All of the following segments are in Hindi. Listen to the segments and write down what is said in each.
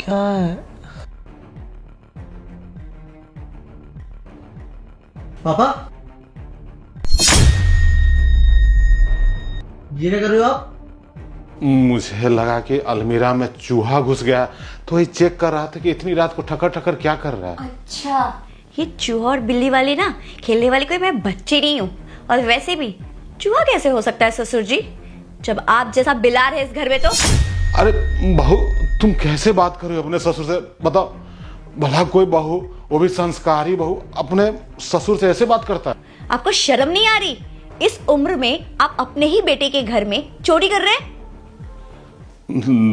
क्या है? पापा, ये क्या कर रहे हो आप? मुझे लगा कि अलमीरा में चूहा घुस गया, तो ये चेक कर रहा था कि इतनी रात को ठकर ठकर क्या कर रहा है। अच्छा, ये चूहा और बिल्ली वाली ना खेलने वाली कोई मैं बच्ची नहीं हूँ। और वैसे भी चूहा कैसे हो सकता है ससुर जी, जब आप जैसा बिलार है इस घर में तो। अरे बहू, तुम कैसे बात कर रहे हो अपने ससुर से? बताओ, भला कोई बहू, वो भी संस्कारी बहू, अपने ससुर से ऐसे बात करता है? आपको शर्म नहीं आ रही? इस उम्र में आप अपने ही बेटे के घर में चोरी कर रहे हैं।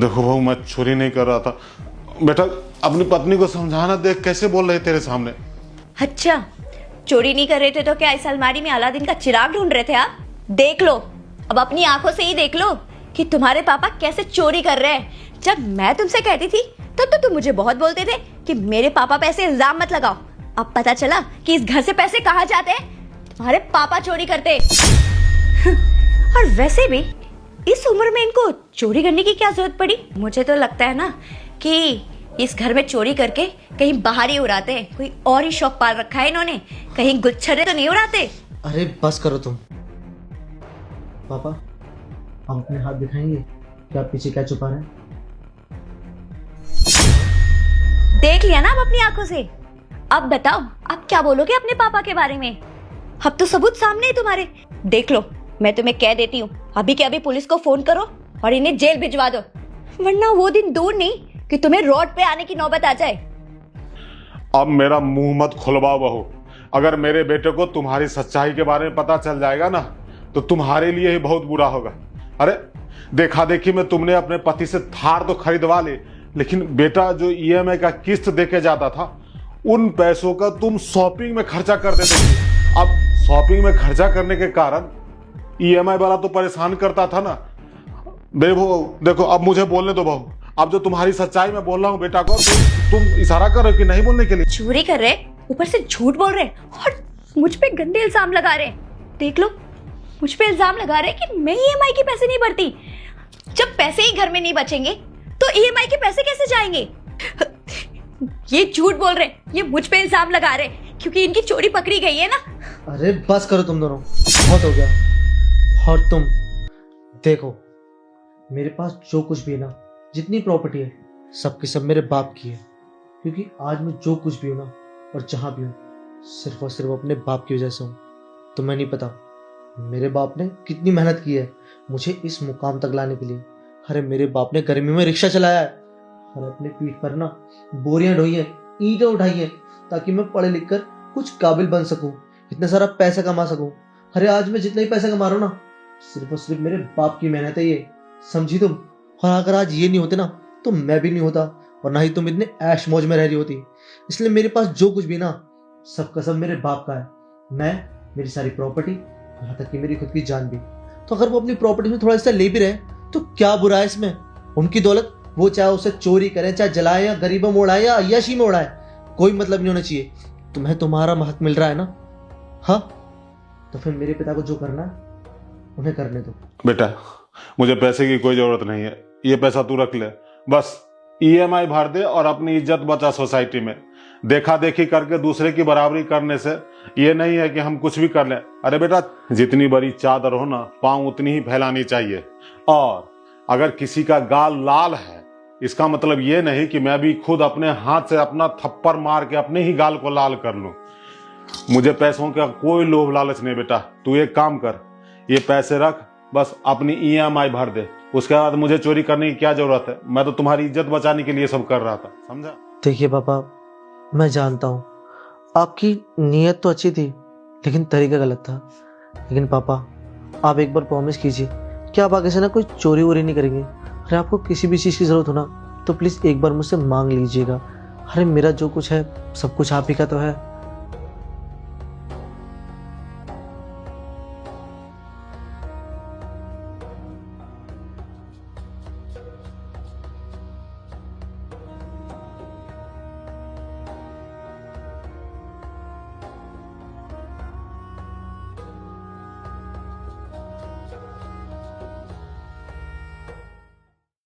देखो बहू, मैं चोरी नहीं कर रहा था। बेटा, अपनी पत्नी को समझाना, देख कैसे बोल रहे तेरे सामने। अच्छा, चोरी नहीं कर रहे थे तो क्या इस अलमारी में अलादीन का चिराग ढूंढ रहे थे आप? देख लो, अब अपनी आंखों से ही देख लो कि तुम्हारे पापा कैसे चोरी कर रहे हैं। जब मैं तुमसे कहती थी तब तो तुम मुझे बहुत बोलते थे कि मेरे पापा पे ऐसे इल्जाम मत लगाओ। अब पता चला कि इस घर से पैसे कहाँ जाते हैं, तुम्हारे पापा चोरी करते। और वैसे भी इस उम्र में इनको चोरी करने की क्या जरूरत पड़ी? मुझे तो लगता है ना कि इस घर में चोरी करके कहीं बाहर ही उड़ाते हैं। कोई और ही शौक पाल रखा है इन्होंने, कहीं गुच्छरे तो नहीं उड़ाते। अरे बस करो तुम। पापा, आप अपने हाथ दिखाएंगे कि आप पीछे क्या छुपा रहे हैं? देख लिया ना आप अपनी आंखों से। अब बताओ, आप क्या बोलोगे अपने पापा के बारे में? अब तो सबूत सामने है तुम्हारे। देख लो, मैं तुम्हें कह देती हूँ, अभी के अभी पुलिस को फोन करो और इन्हें जेल भिजवा दो, वरना वो दिन दूर नहीं कि तुम्हें रोड पे आने की नौबत आ जाए। अब मेरा मुंह मत खुलवाओ बहू। अगर मेरे बेटे को तुम्हारी सच्चाई के बारे में पता चल जाएगा ना, तो तुम्हारे लिए ही बहुत बुरा होगा। अरे देखा देखी में तुमने अपने पति से थार तो खरीदवा ली, लेकिन बेटा जो ईएमआई का किस्त देके जाता था, उन पैसों का तुम शॉपिंग में खर्चा कर देते थे। अब शॉपिंग में खर्चा करने के कारण ईएमआई वाला तो परेशान करता था ना। देखो, अब मुझे बोलने दो बहू। अब जो तुम्हारी सच्चाई में बोल रहा हूँ बेटा को, तुम इशारा कर रहे हो कि नहीं बोलने के लिए। चोरी कर रहे, ऊपर से झूठ बोल रहे और मुझ पे गंदे इल्जाम लगा रहे। देख लो, मुझ पे इल्जाम लगा रहे कि मैं ईएमआई के पैसे नहीं भरती। जब पैसे ही घर में नहीं बचेंगे तो ईएमआई के पैसे कैसे जाएंगे? ये झूठ बोल रहे, ये मुझ पे इल्जाम लगा रहे क्योंकि इनकी चोरी पकड़ी गई है ना। अरे बस करो तुम दोनों, बहुत हो गया। और तुम देखो, मेरे पास जो कुछ भी है ना, जितनी प्रॉपर्टी है, सबकी सब मेरे बाप की है। क्योंकि आज मैं जो कुछ भी हूँ ना और जहाँ भी हूँ, सिर्फ और सिर्फ अपने बाप की वजह से हूँ। तुम्हें नहीं पता मेरे बाप ने कितनी मेहनत की है मुझे इस मुकाम तक लाने के लिए। अरे मेरे बाप ने गर्मी में रिक्शा चलाया है और अपने पीठ पर ना बोरियां ढोई है, ईंटें उठाई है, ताकि मैं पढ़े लिख कर कुछ काबिल बन सकूं, इतना सारा पैसा कमा सकूं। अरे आज मैं जितना ही पैसा कमा रहा हूं ना, सिर्फ और सिर्फ मेरे बाप की मेहनत है ये, समझी तुम? और अगर आज ये नहीं होते ना, तो मैं भी नहीं होता और ना ही तुम इतने ऐश मौज में रह रही होती। इसलिए मेरे पास जो कुछ भी ना, सबका सब मेरे बाप का है। मैं, मेरी सारी प्रॉपर्टी, यहाँ तक कि मेरी खुद की जान भी। तो अगर वो अपनी प्रॉपर्टी में थोड़ा हिस्सा ले भी रहे तो क्या बुरा है इसमें? उनकी दौलत वो चाहे उसे चोरी करें, चाहे जलाए, या गरीबों में उड़ाए, या अय्याशी में उड़ाए, कोई मतलब नहीं होना चाहिए। तुम्हें तुम्हारा हक मिल रहा है ना, हाँ, तो फिर मेरे पिता को जो करना है उन्हें करने दो। बेटा, मुझे पैसे की कोई जरूरत नहीं है, ये पैसा तू रख ले। बस ईएमआई भर दे और अपनी इज्जत बचा सोसाइटी में। देखा देखी करके दूसरे की बराबरी करने से ये नहीं है कि हम कुछ भी कर लें। अरे बेटा, जितनी बड़ी चादर हो ना, पांव उतनी ही फैलानी चाहिए। और अगर किसी का गाल लाल है, इसका मतलब ये नहीं कि मैं भी खुद अपने हाथ से अपना थप्पड़ मार के अपने ही गाल को लाल कर लूं। मुझे पैसों का कोई लोभ लालच नहीं बेटा। तू एक काम कर, ये पैसे रख, बस अपनी ईएमआई भर दे, उसके बाद मुझे चोरी करने की क्या जरूरत है? मैं तो तुम्हारी इज्जत बचाने के लिए सब कर रहा था, समझा? देखिए पापा, मैं जानता हूँ आपकी नीयत तो अच्छी थी, लेकिन तरीका गलत था। लेकिन पापा, आप एक बार प्रॉमिस कीजिए कि आप आगे से ना कोई चोरी वोरी नहीं करेंगे। अरे आपको किसी भी चीज़ की ज़रूरत हो ना, तो प्लीज़ एक बार मुझसे मांग लीजिएगा। अरे मेरा जो कुछ है सब कुछ आप ही का तो है।